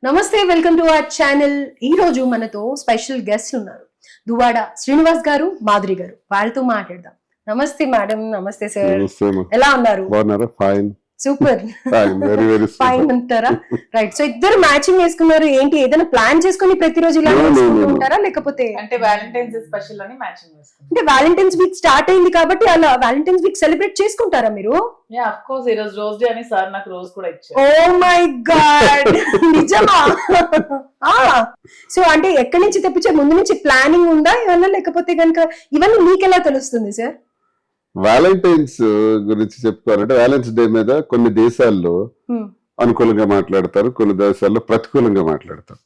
నమస్తే, welcome to our channel. ఈ రోజు మనతో స్పెషల్ గెస్ట్ ఉన్నారు. దువ్వాడ శ్రీనివాస్ గారు, మాధురి గారు. వాళ్ళతో మాట్లాడదాం. నమస్తే మేడం. నమస్తే సార్. ఎలా ఉన్నారు? Fine, super. Very very fine అంటారా? రైట్. సో ఇద్దరు మ్యాచింగ్ వేసుకున్నారు. ఏంటి, ఏదైనా ప్లాన్ చేసుకుని ప్రతిరోజు ఇలా ఉంటారా, లేకపోతే అంటే వ్యాలంటైన్స్ స్పెషల్ అని మ్యాచింగ్ వేసుకుంటారు? అంటే వ్యాలంటైన్స్ వీక్ స్టార్ట్ అయింది కాబట్టి అలా వ్యాలంటైన్స్ వీక్ సెలబ్రేట్ చేసుకుంటారా మీరు? Yeah, of course. ఈ రోజు రోజ్ డే అని సార్ నాకు రోజ్ కూడా ఇచ్చారు. ఓ మై గాడ్, నిజమా? సో అంటే ఎక్కడి నుంచి తెప్పించే, ముందు నుంచి ప్లానింగ్ ఉందా ఏమన్నా, లేకపోతే కనుక ఇవన్నీ మీకెలా తెలుస్తుంది సార్? వ్యాలంటైన్స్ గురించి చెప్పుకోవాలంటే వ్యాలెన్స్ డే మీద కొన్ని దేశాల్లో అనుకూలంగా మాట్లాడతారు, కొన్ని దేశాల్లో ప్రతికూలంగా మాట్లాడతారు.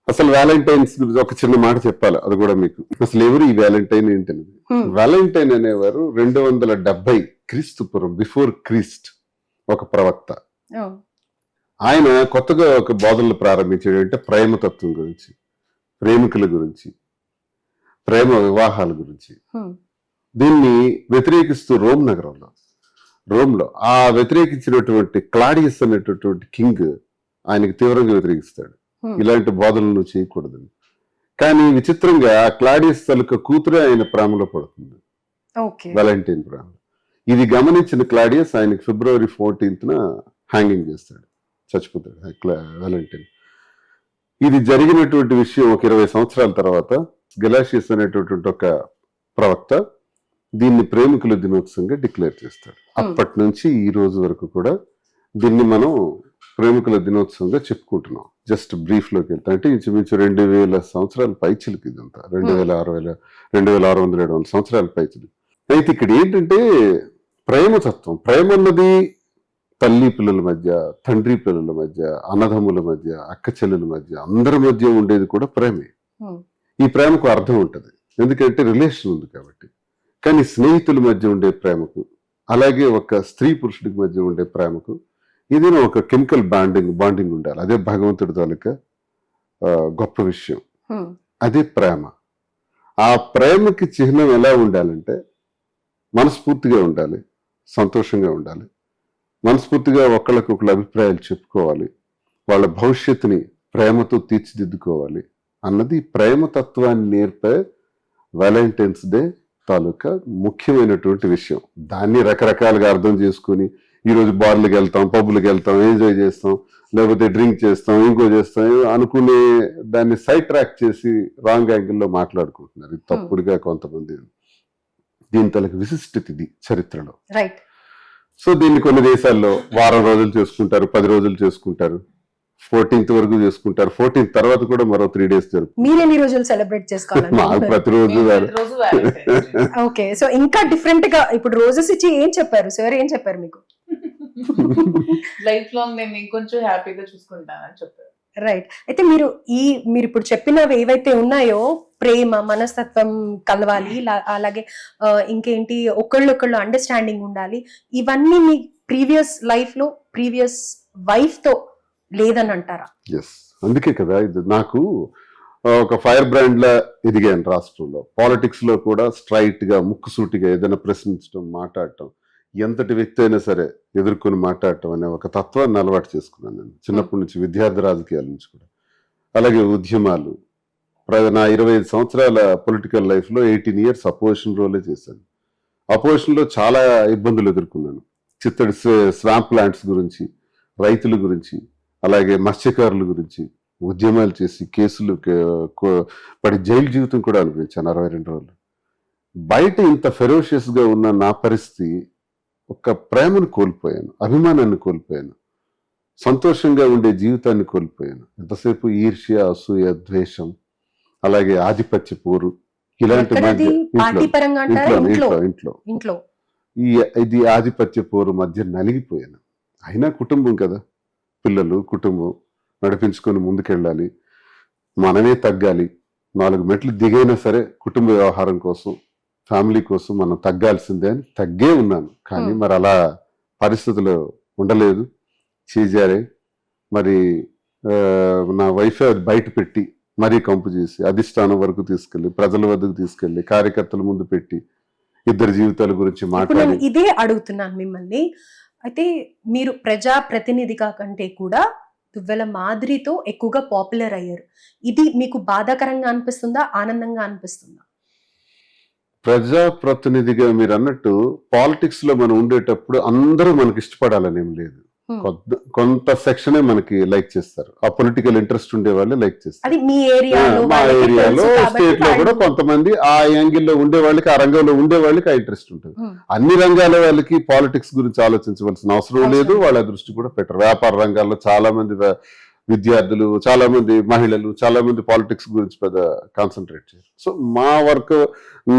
అసలు వ్యాలంటైన్స్ గురించి ఒక చిన్న మాట చెప్పాలి, అది కూడా మీకు. అసలు ఎవరు ఈ వ్యాలంటైన్ ఏంటనేది. వ్యాలంటైన్ అనేవారు 270 క్రీస్తుపురం, బిఫోర్ క్రీస్ట్, ఒక ప్రవక్త. ఆయన కొత్తగా ఒక బోధనలు ప్రారంభించాడు. అంటే ప్రేమతత్వం గురించి, ప్రేమికుల గురించి, ప్రేమ వివాహాల గురించి. దీన్ని వ్యతిరేకిస్తూ రోమ్లో ఆ వ్యతిరేకించినటువంటి క్లాడియస్ అనేటటువంటి కింగ్ ఆయనకి తీవ్రంగా వ్యతిరేకిస్తాడు. ఇలాంటి బోధనలు నువ్వు చేయకూడదని. కానీ విచిత్రంగా ఆ క్లాడియస్ తలక కూతురే ఆయన ప్రేమలో పడుతుంది, వాలంటైన్ ప్రేమ. ఇది గమనించిన క్లాడియస్ ఆయనకి ఫిబ్రవరి 14th హ్యాంగింగ్ చేస్తాడు, చచ్చిపోతాడు వాలంటైన్. ఇది జరిగినటువంటి విషయం ఒక 20 సంవత్సరాల తర్వాత గెలాషియస్ అనేటటువంటి ఒక ప్రవక్త దీన్ని ప్రేమికుల దినోత్సవంగా డిక్లేర్ చేస్తాడు. అప్పటి నుంచి ఈ రోజు వరకు కూడా దీన్ని మనం ప్రేమికుల దినోత్సవంగా చెప్పుకుంటున్నాం. జస్ట్ బ్రీఫ్ లోకి వెళ్తా అంటే ఇంచుమించు 2000 సంవత్సరాల పైచిలకి ఇదంతా, 2600-2700 సంవత్సరాల పైచిలకి. అయితే ఇక్కడ ఏంటంటే ప్రేమతత్వం, ప్రేమ అన్నది తల్లి పిల్లల మధ్య, తండ్రి పిల్లల మధ్య, అన్నదమ్ముల మధ్య, అక్క చెల్లెల మధ్య, అందరి మధ్య ఉండేది కూడా ప్రేమే. ఈ ప్రేమకు అర్థం ఉంటుంది, ఎందుకంటే రిలేషన్ ఉంది కాబట్టి. కానీ స్నేహితుల మధ్య ఉండే ప్రేమకు, అలాగే ఒక స్త్రీ పురుషుడికి మధ్య ఉండే ప్రేమకు ఇది ఒక కెమికల్ బాండింగ్ ఉండాలి. అదే భగవంతుడి తాలూకా గొప్ప విషయం. అదే ప్రేమ. ఆ ప్రేమకి చిహ్నం ఎలా ఉండాలంటే మనస్ఫూర్తిగా ఉండాలి, సంతోషంగా ఉండాలి, మనస్ఫూర్తిగా ఒకళ్ళకొకళ్ళ అభిప్రాయాలు చెప్పుకోవాలి, వాళ్ళ భవిష్యత్తుని ప్రేమతో తీర్చిదిద్దుకోవాలి అన్నది ప్రేమతత్వాన్ని నేర్పే వ్యాలంటైన్స్ డే తాలూకా ముఖ్యమైనటువంటి విషయం. దాన్ని రకరకాలుగా అర్థం చేసుకుని ఈరోజు బార్లకు వెళ్తాం, పబ్బులకు వెళ్తాం, ఎంజాయ్ చేస్తాం, లేకపోతే డ్రింక్ చేస్తాం, ఇంకో చేస్తాం అనుకునే దాన్ని సైడ్ ట్రాక్ చేసి రాంగ్ యాంగిల్లో మాట్లాడుకుంటున్నారు. ఇది తప్పుడుగా కొంతమంది. దీని తలకి విశిష్టత ఇది చరిత్రలో. సో దీన్ని కొన్ని దేశాల్లో వారం రోజులు చేసుకుంటారు, 10 రోజులు చేసుకుంటారు, 14th వరకు చేసుకుంటారు. 14th తర్వాత కూడా మరో 3 days జరుగుతుంది. మీరు ఎన్ని రోజులు సెలబ్రేట్ చేసుకోవాలి? ప్రతిరోజు. ఓకే. సో ఇంకా డిఫరెంట్ గా ఇప్పుడు రోజెస్ ఇచ్చి ఏం చెప్పారు సార్? ఏం చెప్పారు మీకు? లైఫ్ లాంగ్ నేను ఇంకొంచెం హ్యాపీగా చూసుకుంటానని చెప్పారు. రైట్. అయితే మీరు ఇప్పుడు చెప్పినవి ఏవైతే ఉన్నాయో, ప్రేమ, మనస్తత్వం కలవాలి, అలాగే ఇంకేంటి, ఒకళ్ళొకళ్ళు అండర్స్టాండింగ్ ఉండాలి, ఇవన్నీ మీ ప్రీవియస్ లైఫ్ లో ప్రీవియస్ వైఫ్ తో లేదని అంటారా? ఎస్, అందుకే కదా ఇది నాకు ఒక ఫైర్ బ్రాండ్ లా ఎదిగాను రాష్ట్రంలో. పాలిటిక్స్ లో కూడా స్ట్రైట్ గా, ముక్కుసూటిగా ఏదైనా ప్రశ్నించడం, మాట్లాడటం, ఎంతటి వ్యక్తి అయినా సరే ఎదుర్కొని మాట్లాడటం అనే ఒక తత్వాన్ని అలవాటు చేసుకున్నాను నేను చిన్నప్పటి నుంచి, విద్యార్థి రాజకీయాల నుంచి కూడా. అలాగే ఉద్యమాలు, నా 25 సంవత్సరాల పొలిటికల్ లైఫ్ లో 18 years అపోజిషన్ రోలే చేశాను. అపోజిషన్ లో చాలా ఇబ్బందులు ఎదుర్కొన్నాను. చిత్తడి స్వాంప్ ప్లాంట్స్ గురించి, రైతుల గురించి, అలాగే మత్స్యకారుల గురించి ఉద్యమాలు చేసి కేసులు పడి జైలు జీవితం కూడా అనిపించాను 62 రోజులు. బయట ఇంత ఫెరోషియస్ గా ఉన్న నా పరిస్థితి, ఒక ప్రేమను కోల్పోయాను, అభిమానాన్ని కోల్పోయాను, సంతోషంగా ఉండే జీవితాన్ని కోల్పోయాను. ఎంతసేపు ఈర్ష్య, అసూయ, ద్వేషం, అలాగే ఆధిపత్య పోరు, ఇలాంటి మధ్య ఇంట్లో ఇది ఆధిపత్య పోరు మధ్య నలిగిపోయాను. అయినా కుటుంబం కదా, పిల్లలు, కుటుంబం నడిపించుకొని ముందుకెళ్ళాలి, మనమే తగ్గాలి. 4 మెట్లు దిగైనా సరే కుటుంబ వ్యవహారం కోసం, ఫ్యామిలీ కోసం మనం తగ్గాల్సిందే అని తగ్గే ఉన్నాను. కానీ మరి అలా పరిస్థితులు ఉండలేదు, చేజారే. మరి నా వైఫ్ బయట పెట్టి మరీ కంపు చేసి అధిష్టానం వరకు తీసుకెళ్లి, ప్రజల వద్దకు తీసుకెళ్లి, కార్యకర్తల ముందు పెట్టి ఇద్దరు జీవితాల గురించి మాట్లాడి. ఇదే అడుగుతున్నాను మిమ్మల్ని. అయితే మీరు ప్రజా ప్రతినిధిగా కంటే కూడా దువ్వెల మాదిరితో ఎక్కువగా పాపులర్ అయ్యారు. ఇది మీకు బాధాకరంగా అనిపిస్తుందా, ఆనందంగా అనిపిస్తుందా? ప్రజాప్రతినిధిగా మీరు అన్నట్టు పాలిటిక్స్ లో మనం ఉండేటప్పుడు అందరూ మనకి ఇష్టపడాలని ఏం లేదు. కొంత సెక్షనే మనకి లైక్ చేస్తారు. ఆ పొలిటికల్ ఇంట్రెస్ట్ ఉండే వాళ్ళు లైక్ చేస్తారు. అది మీ ఏరియాలో మా ఏరియాలో స్టేట్ లో కూడా కొంతమంది ఆ యాంగిల్లో ఉండే వాళ్ళకి, ఆ రంగంలో ఉండే వాళ్ళకి ఆ ఇంట్రెస్ట్ ఉంటుంది. అన్ని రంగాల వాళ్ళకి పాలిటిక్స్ గురించి ఆలోచించవలసిన అవసరం లేదు. వాళ్ళ దృష్టి కూడా పెట్టరు. వ్యాపార రంగాల్లో చాలా మంది విద్యార్థులు, చాలా మంది మహిళలు, చాలా మంది పాలిటిక్స్ గురించి పెద్ద కాన్సన్ట్రేట్ చేయరు. సో మా వర్క్,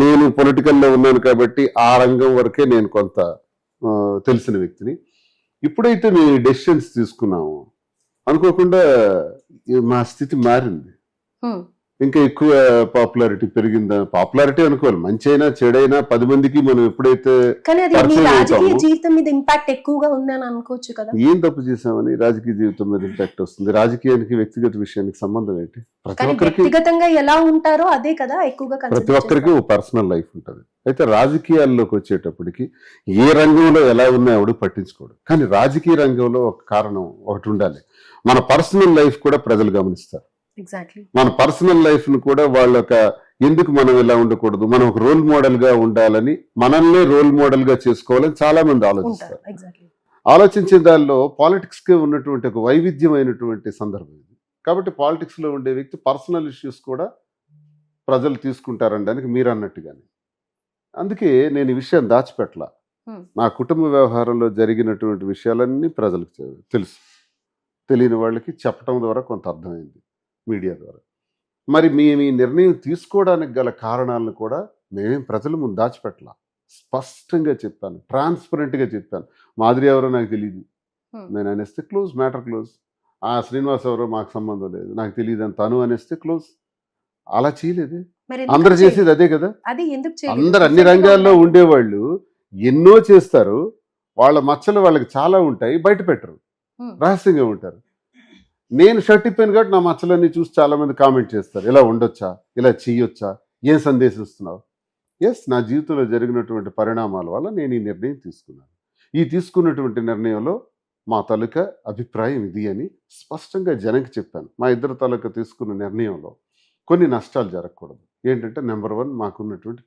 నేను పొలిటికల్ లో ఉన్నాను కాబట్టి ఆ రంగం వరకే నేను కొంత తెలిసిన వ్యక్తిని. ఇప్పుడైతే మేము డెసిషన్స్ తీసుకున్నాము, అనుకోకుండా మా స్థితి మారింది. ఇంకా ఎక్కువ పాపులారిటీ పెరిగిందా? పాపులారిటీ అనుకోవాలి, మంచి అయినా చెడైనా 10 మందికి మనం ఎప్పుడైతే కానీ అది మీ పరిచయం రాజకీయ అవుతామో. జీవితం మీద ఇంపాక్ట్ ఎక్కువగా ఉందని అనుకోవచ్చు కదా. ఏం తప్పు చేసామని రాజకీయ జీవితం మీద ఇంపాక్ట్ వస్తుంది? రాజకీయానికి వ్యక్తిగత విషయానికి సంబంధం ఏంటి? ప్రతి కానీ ఒక్కరికి వ్యక్తిగతంగా ఎలా ఉంటారో అదే కదా ఎక్కువగా ప్రతి consider ఒక్కరికి చేస్తారు. ఓ పర్సనల్ లైఫ్ ఉంటుంది. అయితే రాజకీయాల్లోకి వచ్చేటప్పటికి ఏ రంగంలో ఎలా ఉన్నా ఎవడు పట్టించుకోడు. కానీ రాజకీయ రంగంలో ఒక కారణం ఒకటి ఉండాలి, మన పర్సనల్ లైఫ్ కూడా ప్రజలు గమనిస్తారు. ఎగ్జాక్ట్లీ. మన పర్సనల్ లైఫ్ ను కూడా వాళ్ళొక, ఎందుకు మనం ఇలా ఉండకూడదు, మనం ఒక రోల్ మోడల్ గా ఉండాలని, మనల్ని రోల్ మోడల్ గా చేసుకోవాలని చాలా మంది ఆలోచిస్తారు. ఉంటారు. ఎగ్జాక్ట్లీ. ఆలోచించే దానిలో పాలిటిక్స్ కి ఉన్నటువంటి ఒక వైవిధ్యమైనటువంటి సందర్భం ఇది. కాబట్టి పాలిటిక్స్ లో ఉండే వ్యక్తి పర్సనల్ ఇష్యూస్ కూడా ప్రజలు తీసుకుంటారనడానికి మీరు అన్నట్టుగానే. అందుకే నేను ఈ విషయం దాచిపెట్టలా. నా కుటుంబ వ్యవహారంలో జరిగినటువంటి విషయాలన్నీ ప్రజలకు తెలుసు. తెలియని వాళ్ళకి చెప్పడం ద్వారా కొంత అర్థమైంది, మీడియా ద్వారా. మరి మేము ఈ నిర్ణయం తీసుకోవడానికి గల కారణాలను కూడా మేమేం ప్రజల ముందు దాచిపెట్టలా, స్పష్టంగా చెప్పాను, ట్రాన్స్పరెంట్గా చెప్పాను. మాదిరి ఎవరో నాకు తెలియదు, నేను అనేస్తే క్లోజ్, మ్యాటర్ క్లోజ్. ఆ శ్రీనివాస్ ఎవరో మాకు సంబంధం లేదు, నాకు తెలియదు అని తను అనేస్తే క్లోజ్. అలా చేయలేదు. మరి అందరు చేసేది అదే కదా. అది ఎందుకు చేయలేదు? అందరు అన్ని రంగాల్లో ఉండేవాళ్ళు ఎన్నో చేస్తారు, వాళ్ళ మచ్చలు వాళ్ళకి చాలా ఉంటాయి, బయట పెట్టరు, రహస్యంగా ఉంటారు. నేను షర్ట్ ఇప్పాను కాబట్టి నా మచ్చలన్నీ చూసి చాలా మంది కామెంట్ చేస్తారు, ఇలా ఉండొచ్చా, ఇలా చెయ్యొచ్చా, ఏం సందేశం ఇస్తున్నావు. ఎస్, నా జీవితంలో జరిగినటువంటి పరిణామాల వల్ల నేను ఈ నిర్ణయం తీసుకున్నాను. ఈ తీసుకున్నటువంటి నిర్ణయంలో మా తాలూకా అభిప్రాయం ఇది అని స్పష్టంగా జనంకి చెప్పాను. మా ఇద్దరు తాలూకా తీసుకున్న నిర్ణయంలో కొన్ని నష్టాలు జరగకూడదు. ఏంటంటే, నెంబర్ 1, మాకున్నటువంటి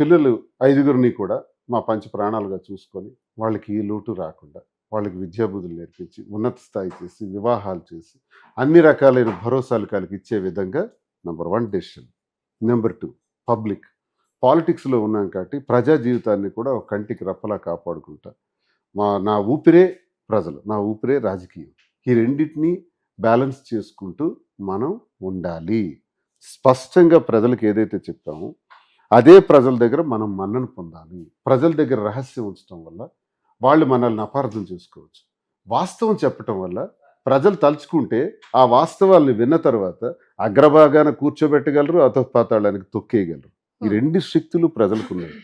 పిల్లలు 5గురిని కూడా మా పంచ ప్రాణాలుగా చూసుకొని, వాళ్ళకి ఏ లోటు రాకుండా, వాళ్ళకి విద్యాబుద్ధులు నేర్పించి, ఉన్నత స్థాయి చేసి, వివాహాలు చేసి, అన్ని రకాలైన భరోసాలు కలిగిచ్చే విధంగా నెంబర్ 1 డెసిషన్. Number 2, public. పాలిటిక్స్లో ఉన్నాం కాబట్టి ప్రజా జీవితాన్ని కూడా ఒక కంటికి రెప్పలా కాపాడుకుంటా. నా ఊపిరే ప్రజలు, నా ఊపిరే రాజకీయం. ఈ రెండింటినీ బ్యాలెన్స్ చేసుకుంటూ మనం ఉండాలి. స్పష్టంగా ప్రజలకు ఏదైతే చెప్పామో అదే ప్రజల దగ్గర మనం మన్నన పొందాలి. ప్రజల దగ్గర రహస్యం ఉంచడం వల్ల వాళ్ళు మనల్ని అపార్థం చేసుకోవచ్చు. వాస్తవం చెప్పటం వల్ల ప్రజలు తలుచుకుంటే ఆ వాస్తవాల్ని విన్న తర్వాత అగ్రభాగాన కూర్చోబెట్టగలరు, అధోపాతాళానికి తొక్కేయగలరు. ఈ 2 శక్తులు ప్రజలకు ఉన్నాయి.